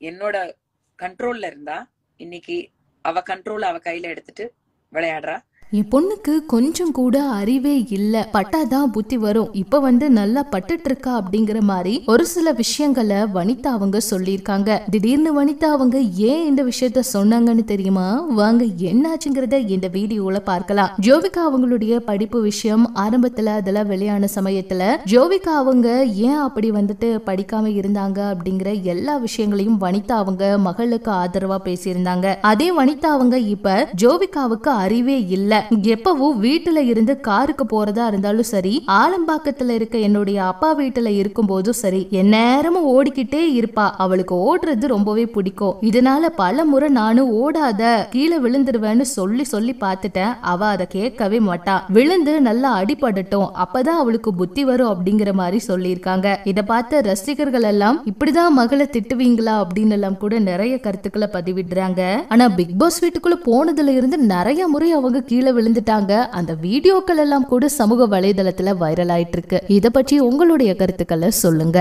என்னோட கண்ட்ரோல்ல இருந்தா இன்னைக்கு அவ கண்ட்ரோல் அவ கையில எடுத்துட்டு விளையாடுறா. என் பொண்ணுக்கு கொஞ்சம் கூட அறிவே இல்ல, பட்டாதான் புத்தி வரும், இப்ப நல்லா பட்டுட்டு இருக்கா அப்படிங்கிற மாதிரி ஒரு சில விஷயங்களை வனிதா அவங்க சொல்லியிருக்காங்க. திடீர்னு வனிதா அவங்க ஏன் இந்த விஷயத்த சொன்னாங்கன்னு தெரியுமா? வாங்க என்னாச்சுங்கிறத இந்த வீடியோல பார்க்கலாம். ஜோவிகா அவங்களுடைய படிப்பு விஷயம் ஆரம்பத்துல அதெல்லாம் வெளியான சமயத்துல ஜோவிகா அவங்க ஏன் அப்படி படிக்காம இருந்தாங்க அப்படிங்கிற எல்லா விஷயங்களையும் வனிதா அவங்க மகளுக்கு ஆதரவா பேசியிருந்தாங்க. அதே வனிதா அவங்க இப்ப ஜோவிகாவுக்கு அறிவே இல்ல, எப்பவும் வீட்டுல இருந்து காருக்கு போறதா இருந்தாலும் சரி, ஆலம்பாக்கத்துல இருக்க என்னுடைய அப்பா வீட்டுல இருக்கும் போதும் சரி, எந்நேரமும் ஓடிக்கிட்டே இருப்பா. அவளுக்கு ஓடுறது ரொம்பவே பிடிக்கும். இதனால பல முறை நானும் ஓடாத, கீழே விழுந்துருவேன்னு சொல்லி சொல்லி பார்த்துட்டேன். அவ அதை கேட்கவே மாட்டா. விழுந்து நல்லா அடிபடட்டும், அப்பதான் அவளுக்கு புத்தி வரும் அப்படிங்கிற மாதிரி சொல்லியிருக்காங்க. இதை பார்த்த ரசிகர்கள் எல்லாம் இப்படிதான் மகளை திட்டுவீங்களா அப்படின்னு எல்லாம் கூட நிறைய கருத்துக்களை பதிவிடுறாங்க. ஆனா பிக் பாஸ் வீட்டுக்குள்ள போனதுல இருந்து நிறைய முறை அவங்க கீழே விழுந்துட்டாங்க. அந்த வீடியோக்கள் எல்லாம் கூட சமூக வலைதளத்துல வைரல் ஆயிட்டு இருக்கு. இத பற்றி உங்களுடைய கருத்துக்களை சொல்லுங்க.